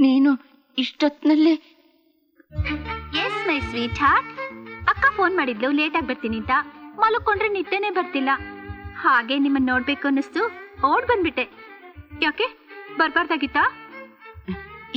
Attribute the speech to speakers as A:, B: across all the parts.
A: ನೀನು ಇಷ್ಟೊತ್ತಿನಲ್ಲಿ?
B: Yes my sweetheart. ಅಕ್ಕ ಫೋನ್ ಮಾಡಿದ್ಲು ಲೇಟ್ ಆಗಿ ಬರ್ತೀನಿ ಅಂತ. ಮಲ್ಕೊಂಡ್ರೆ ನಿದ್ದೆನೆ ಬರ್ತಿಲ್ಲ. ಹಾಗೆ ನಿಮ್ಮನ್ನ ನೋಡ್ಬೇಕು ಅನ್ನಿಸ್ತು, ಓಡ್ ಬಂದ್ಬಿಟ್ಟೆ. ಯಾಕೆ ಬರ್ಬಾರ್ದಾಗಿತ್ತಾ?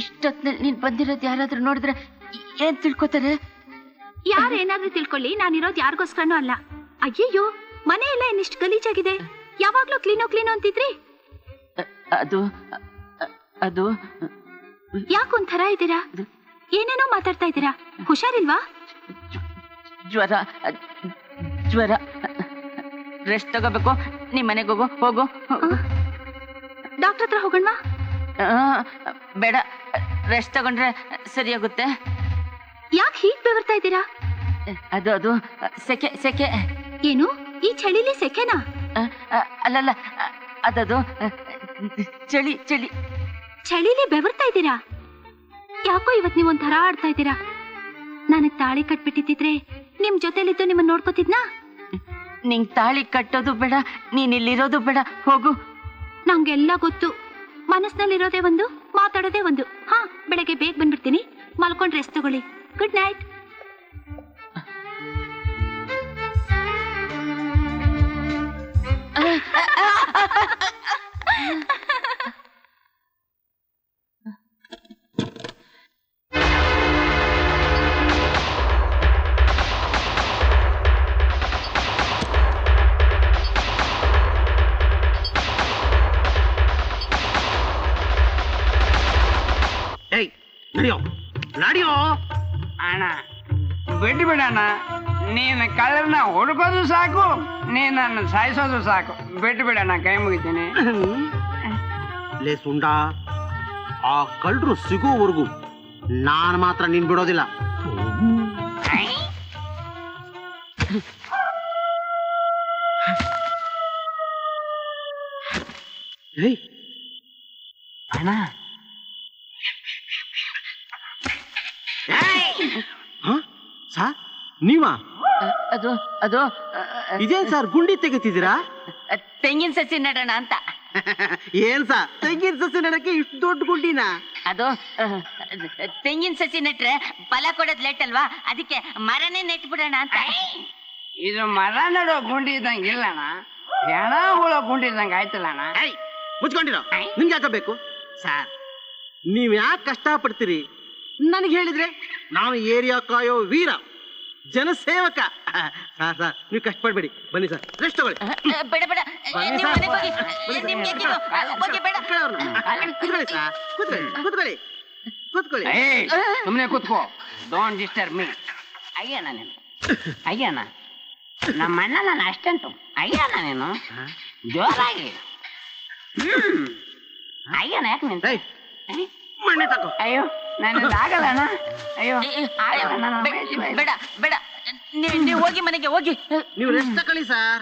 A: ಇಷ್ಟೊತ್ತಿನಲ್ಲಿ ನೀನ್ ಬಂದಿರೋದು ಯಾರಾದ್ರೂ ನೋಡಿದ್ರೆ ಏನ್ ತಿಳ್ಕೊತಾರೆ?
B: ಯಾರೇನಾದ್ರೂ ತಿಳ್ಕೊಳ್ಳಿ, ನಾನಿರೋದು ಯಾರಿಗೋಸ್ಕರನೂ ಅಲ್ಲ. ಅಯ್ಯಯ್ಯೋ, ಮನೆ ಎಲ್ಲ ಇನ್ನಿಷ್ಟು ಗಲೀಜಾಗಿದೆ. ಯಾವಾಗ್ಲೂ ಕ್ಲೀನೋ ಅಂತಿದ್ರಿ.
A: ಅದು ಅದು
B: ಯಾಕೊಂಥರ ಇದ್ದೀರಾ? ಏನೇನೋ ಮಾತಾಡ್ತಾ ಇದ್ದೀರಾ. ಹುಷಾರಿಲ್ವಾ?
A: ಜ್ವರ ಜ್ವರ. ರೆಸ್ಟ್ ತಗೋಬೇಕು. ನಿಮ್ ಮನೆಗೆ ಹೋಗು.
B: ಡಾಕ್ಟರ್ ಹತ್ರ ಹೋಗೋಣವಾ?
A: ಬೇಡ, ರೆಸ್ಟ್ ತಗೊಂಡ್ರೆ ಸರಿಯಾಗುತ್ತೆ.
B: ಯಾಕೆ ಹೀಗ್ ಬೆವರ್ತಾ ಇದ್ದೀರಾ?
A: ಅದು ಸೆಕೆ.
B: ಏನು ಈ ಚಳಿಲಿ ಸೆಕೆನಾ?
A: ಅಲ್ಲಲ್ಲ, ಅದದು ಚಳಿ.
B: ಚಳಿಲಿ ಬೆವರ್ತಾ ಇದ್ದೀರಾ? ಯಾಕೋ ಇವತ್ ನೀವ್ ಒಂಥರ ಆಡ್ತಾ ಇದ್ದೀರಾ. ನನಗ್ ತಾಳಿ ಕಟ್ಬಿಟ್ಟಿದ್ರೆ ನಿಮ್ ಜೊತೆಲಿದ್ದು ನಿಮ್ಮನ್ನ ನೋಡ್ಕೋತಿದ್ನಾ?
A: ನಿಂಗ್ ತಾಳಿ ಕಟ್ಟೋದು ಬೇಡ, ನೀನ್ ಇಲ್ಲಿರೋದು ಬೇಡ, ಹೋಗು.
B: ನಂಗೆಲ್ಲ ಗೊತ್ತು. ಮನಸ್ಸಿನಲ್ಲಿರೋದೇ ಒಂದು, ಮಾತಾಡೋದೇ ಒಂದು. ಹಾ, ಬೆಳಗ್ಗೆ ಬೇಗ ಬಂದ್ಬಿಡ್ತೀನಿ. ಮಲ್ಕೊಂಡ್ ರೆಸ್ಟ್ ತಗೊಳ್ಳಿ. Good night.
C: ನಡಿಯೋ ಅಣ್ಣ, ಬಿಟ್ಟು ಬಿಡಣ್ಣ. ನೀನು ಕಳ್ಳರನ್ನ ಹುಡುಕೋದು ಸಾಕು, ನೀನು ನನ್ನ ಸಾಯಿಸೋದು ಸಾಕು. ಬಿಟ್ಟು ಬಿಡಣ್ಣ, ಕೈ ಮುಗಿತೀನಿ.
D: ಲೇ ಸುಂಡ, ಆ ಕಳ್ಳರು ಸಿಗೋವರೆಗೂ ನಾನು ಮಾತ್ರ ನೀನ್ ಬಿಡೋದಿಲ್ಲ.
C: ಅಣ್ಣ,
D: ಸರ್ ನೀವಾ?
A: ಅದು
D: ಇದೇನ್ ಸರ್ ಗುಂಡಿ ತೆಗಿತಿದ್ದೀರಾ?
A: ತೆಂಗಿನ ಸಸಿ ನಡೋಣ ಅಂತ.
D: ಏನ್ ಸರ್ ತೆಂಗಿನ ಸಸಿ ನಡಕ್ಕೆ ಇಷ್ಟು ದೊಡ್ಡ ಗುಂಡಿನ?
A: ಅದು ತೆಂಗಿನ ಸಸಿ ನೆಟ್ರೆ ಫಲ ಕೊಡೋದ್ ಲೇಟ್ ಅಲ್ವಾ, ಅದಕ್ಕೆ ಮರನೇ ನೆಟ್ ಬಿಡೋಣ ಅಂತ.
C: ಇದು ಮರ ನಡೋ ಗುಂಡಿ ಇದ್ದಂಗೆ ಇಲ್ಲಣ್ಣ, ಹೆಣ ಹುಳ ಗುಂಡಿ ಇದ್ದಂಗೆ ಆಯ್ತಲ್ಲ ಅಣ್ಣ.
D: ಮುಚ್ಕೊಂಡಿರೋ, ನಿಮ್ಗೆ ಯಾಕಬೇಕು ಸರ್? ನೀವ್ ಯಾಕೆ ಕಷ್ಟ ಪಡ್ತೀರಿ? ನನಗೆ ಹೇಳಿದ್ರೆ ನಾನು ಏರಿಯಾ ಕಾಯೋ ವೀರ, ಜನಸೇವಕ. ಸರ್ ನೀವು ಕಷ್ಟಪಡ್ಬೇಡಿ, ಬನ್ನಿ ಸರ್, ರೆಸ್ಟ್ ತಗೊಳ್ಳಿ.
A: ಬೇಡ,
D: ಕೂತ್ಕೊಳ್ಳಿ.
C: ಸುಮ್ಮನೆ ಕೂತ್ಕೋ, ಡೋಂಟ್ ಡಿಸ್ಟರ್ಬ್ ಮೀ. ಅಯ್ಯಣ್ಣ ನೀನು, ಅಯ್ಯಣ್ಣ ನಮ್ಮ ಅಣ್ಣ, ನಾನು ಅಷ್ಟಂಟು. ಅಯ್ಯಣ್ಣ ನೀನು ಜೋರಾಗಿ. ಅಯ್ಯಣ್ಣ ಯಾಕೆ ನಿಂತ?
D: ಮಣ್ಣೆ ತಗೋ.
C: ಅಯ್ಯೋ ನಾನು ಆಗಲ್ಲ ಅಣ್ಣ. ಅಯ್ಯೋ
A: ಬೇಡ, ನೀವು ಹೋಗಿ, ಮನೆಗೆ ಹೋಗಿ.
D: ನೀವು ರೆಸ್ಟ್ ತಗೊಳ್ಳಿ ಸರ್.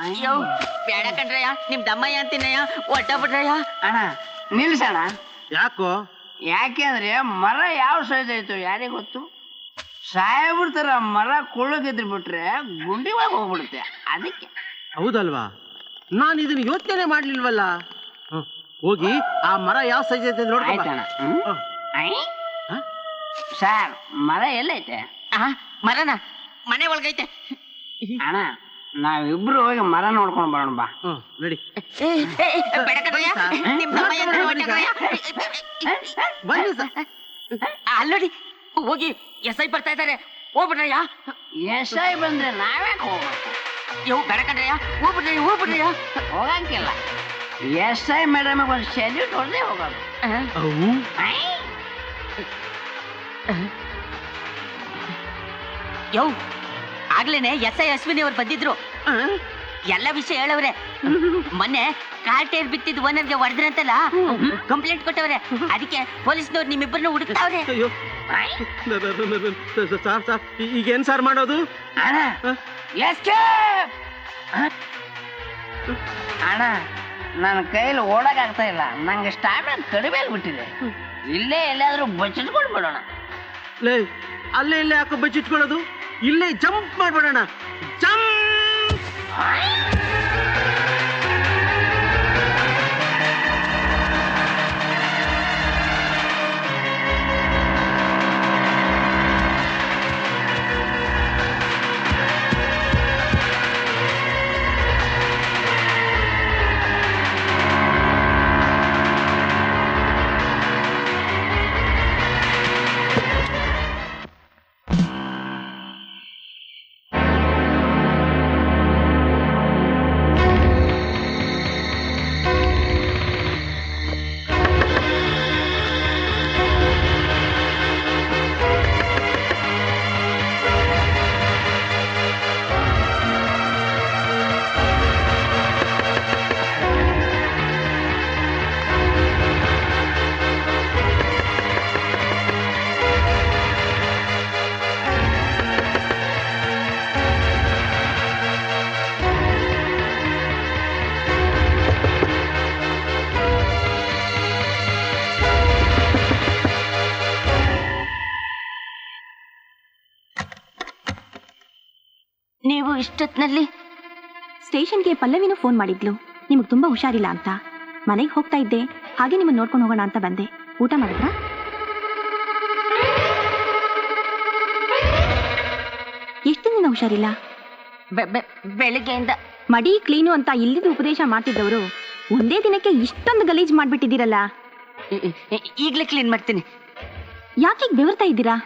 A: ಅಯ್ಯೋ ಬೇಡ ಕಣ್ರಯ್ಯ, ನಿಮ್ ದಮ್ಮಯ್ಯ ಅಂತೀನಯ್ಯ, ಒಟ್ಟ ಬಿಡ್ರಯ್ಯ.
C: ಅಣ್ಣ ನಿಲ್ಸಣ್ಣ.
D: ಯಾಕೋ?
C: ಯಾಕೆ ಅಂದ್ರೆ ಮರ ಯಾವ ಸೈಜ್ ಆಯ್ತು ಯಾರಿಗೆ ಗೊತ್ತು. ಸಾಯಬಿಡ್ತಾರ, ಮರ ಕುಳ್ಳಗಿದ್ರು ಬಿಟ್ರೆ ಗುಂಡಿ ಒಳಗೆ ಹೋಗ್ಬಿಡುತ್ತೆ, ಅದಕ್ಕೆ.
D: ಹೌದಲ್ವಾ? ನಾನು ಇದನ್ನ ಯೋಚನೆ ಮಾಡ್ಲಿಲ್ವಲ್ಲ. ಹೋಗಿ ಆ ಮರ ಯಾವ ಸೈಜ್ ಐತೆ ನೋಡ್ಕೊಂಡ್ ಬಾ.
C: ಸರ್ ಮರ ಎಲ್ಲೈತೆ?
A: ಮರನ ಮನೆ ಒಳಗೈತೆ.
C: ಅಣ್ಣ ನಾವಿಬ್ರು ಹೋಗಿ ಮರ ನೋಡ್ಕೊಂಡು ಬರೋಣ ಬಾ.
D: ನಡಿ.
A: ಬೇಡ ಕಣಯ್ಯ, ನಿಮ್ ಸಮಯ ಹೊರಟೋಗಯ್ಯ.
D: ಬನ್ನಿ ಸರ್.
A: ಅಲ್ಲೋಡಿ ಹೋಗಿ ಎಸ್ಐ ಬರ್ತಾ ಇದ್ದಾರೆ, ಹೋಗ್ಬಿಡ್ರಯ್ಯ.
C: ಎಸ್ಐ ಬಂದ್ರೆ ನಾವ್ಯಾಕೆ ಹೋಗ್ಬೇಕು?
A: ಯೋ ಬೇಡ ಕಣಯ್ಯ, ಹೋಗ್ಬಿಡ್ರಯ್ಯ.
C: ಹೋಗಂಗಿಲ್ಲ. ಎಸ್ಐ ಮೇಡಮ್ ಒಂದು ಸೆಲ್ಯೂಟ್ ಹೊಡೆದೇ ಹೋಗೋದು.
A: ಯೋ ಆಗ್ಲೇನೆ ಎಸ್ಐ ಅಶ್ವಿನಿ ಅವ್ರು ಬಂದಿದ್ರು, ಎಲ್ಲ ವಿಷಯ ಹೇಳವ್ರೆ. ಮೊನ್ನೆ ಕಾರ್ ಟೈರ್ ಬಿತ್ತಿದ್ ಓನರ್ಗೆ ಹೊಡೆದ್ರಂತಲ್ಲ, ಕಂಪ್ಲೇಂಟ್ ಕೊಟ್ಟವ್ರೆ. ಅದಕ್ಕೆ ಪೊಲೀಸ್ನವ್ರು ನಿಮ್ಮಿಬ್ಬರನ್ನ ಹುಡುಕ್ತಾವ್ರೆ.
D: ಅಯ್ಯೋ ಸರ್, ಈಗೇನ್ ಸರ್ ಮಾಡೋದು?
C: ಅಣ್ಣ ನನ್ನ ಕೈಲಿ ಓಡಕ್ಕಾಗ್ತಾ ಇಲ್ಲ, ನಂಗೆ ಸ್ಟಾಮಿನಾ ಕಡಿಮೆ ಆಗ್ಬಿಟ್ಟಿದೆ. ಇಲ್ಲೇ ಎಲ್ಲಾದ್ರೂ ಬಚ್ಚಿಟ್ಕೊಂಡು ಬಿಡೋಣ.
D: ಲೇ, ಅಲ್ಲೇ ಇಲ್ಲೇ ಯಾಕೋ ಬಚ್ಚಿಟ್ಕೊಳ್ಳೋದು? ಇಲ್ಲೇ ಜಂಪ್ ಮಾಡ್ಬಿಡೋಣ. ಜಂಪ್!
A: ನೀವು ಇಷ್ಟೊತ್ತಿನಲ್ಲಿ?
B: ಸ್ಟೇಷನ್ಗೆ ಪಲ್ಲವಿನೂ ಫೋನ್ ಮಾಡಿದ್ಲು, ನಿಮಗೆ ತುಂಬಾ ಹುಷಾರಿಲ್ಲ ಅಂತ. ಮನೆಗೆ ಹೋಗ್ತಾ ಇದ್ದೆ, ಹಾಗೆ ನಿಮ್ಮನ್ನು ನೋಡ್ಕೊಂಡು ಹೋಗೋಣ ಅಂತ ಬಂದೆ. ಊಟ ಮಾಡಿದ್ರಾ? ಎಷ್ಟು ದಿನ ಹುಷಾರಿಲ್ಲ?
A: ಬೆಳಿಗ್ಗೆಯಿಂದ.
B: ಮಡಿ ಕ್ಲೀನು ಅಂತ ಇಲ್ಲಿದ್ದು ಉಪದೇಶ ಮಾಡ್ತಿದ್ದವರು ಒಂದೇ ದಿನಕ್ಕೆ ಇಷ್ಟೊಂದು ಗಲೀಜ್ ಮಾಡ್ಬಿಟ್ಟಿದ್ದೀರಲ್ಲ.
A: ಈಗ್ಲೇ ಕ್ಲೀನ್ ಮಾಡ್ತೀನಿ.
B: ಯಾಕೆ ಬೆವರ್ತಾ ಇದ್ದೀರಾ?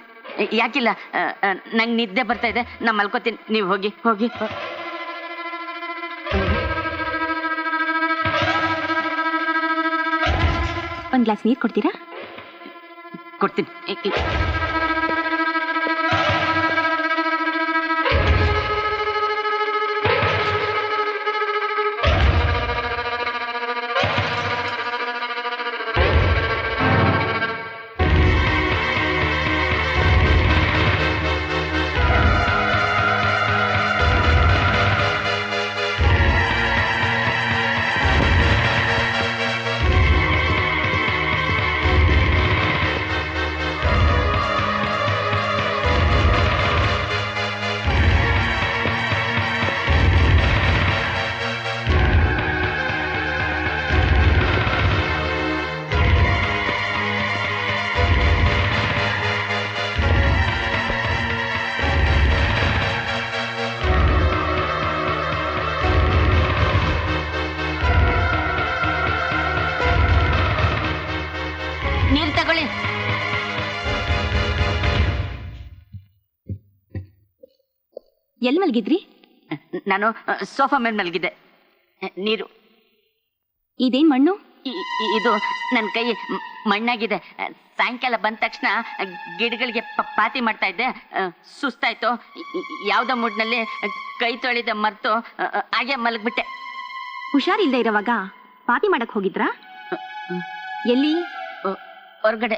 A: ಯಾಕಿಲ್ಲ, ನಂಗೆ ನಿದ್ದೆ ಬರ್ತಾ ಇದೆ, ನಾ ಮಲ್ಕೋತೀನಿ. ನೀವು ಹೋಗಿ ಹೋಗಿ.
B: ಒಂದ್ ಗ್ಲಾಸ್ ನೀರು ಕೊಡ್ತೀರಾ?
A: ಕೊಡ್ತೀನಿ. ನೀರು ತಗೊಳ್ಳಿ.
B: ಎಲ್ಲಿ ಮಲಗಿದ್ರಿ?
A: ನಾನು ಸೋಫಾ ಮೇಲೆ ಮಲಗಿದ್ದೆ. ನೀರು.
B: ಇದೇನ್ ಮಣ್ಣು?
A: ಇದು ನನ್ನ ಕೈ ಮಣ್ಣಾಗಿದೆ. ಸಾಯಂಕಾಲ ಬಂದ ತಕ್ಷಣ ಗಿಡಗಳಿಗೆ ಪಾತಿ ಮಾಡ್ತಾ ಇದ್ದೆ, ಸುಸ್ತಾಯ್ತು. ಯಾವ್ದೋ ಮೂಡ್ನಲ್ಲಿ ಕೈ ತೊಳೆದ ಮರ್ತು ಹಾಗೆ ಮಲಗ್ಬಿಟ್ಟೆ.
B: ಹುಷಾರಿಲ್ದೆ ಇರೋವಾಗ ಪಾತಿ ಮಾಡಕ್ ಹೋಗಿದ್ರಾ? ಎಲ್ಲಿ?
A: ಹೊರಗಡೆ.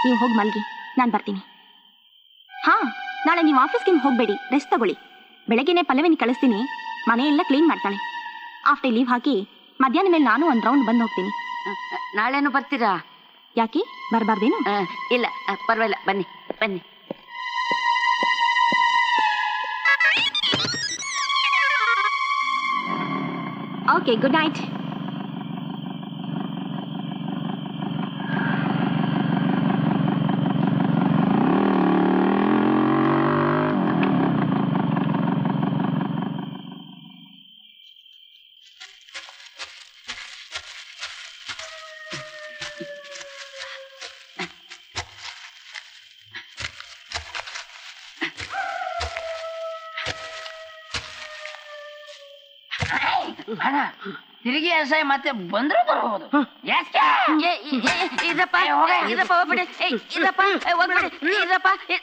B: ನೀವು ಹೋಗಿ ಮಲ್ಗಿ, ನಾನು ಬರ್ತೀನಿ. ಹಾ, ನಾಳೆ ನೀವು ಆಫೀಸ್ಗೆ ಹೋಗಬೇಡಿ, ರೆಸ್ಟ್ ತಗೊಳ್ಳಿ. ಬೆಳಗ್ಗೆನೆ ಪಲ್ಲವಿನಿ ಕಳಿಸ್ತೀನಿ, ಮನೆಯೆಲ್ಲ ಕ್ಲೀನ್ ಮಾಡ್ತಾಳೆ. ಆಫ್ಟರ್ ಲೀವ್ ಹಾಕಿ ಮಧ್ಯಾಹ್ನ ಮೇಲೆ ನಾನು ಒಂದು ರೌಂಡ್ ಬಂದು ಹೋಗ್ತೀನಿ.
A: ನಾಳೆನೂ ಬರ್ತೀರಾ?
B: ಯಾಕೆ ಬರಬಾರ್ದೇನು?
A: ಇಲ್ಲ, ಪರವಾಗಿಲ್ಲ, ಬನ್ನಿ ಬನ್ನಿ.
B: Okay, good night.
C: ತಿರುಗಿ ಅಸಹ್ಯ ಮತ್ತೆ ಬಂದ್ರು ಬರಬಹುದು.
A: ಇರಪ್ಪ ಹೋಗ್ಬಿಡಿ, ಇರಪ್ಪ ಹೋಗ್ಬಿಡಿ.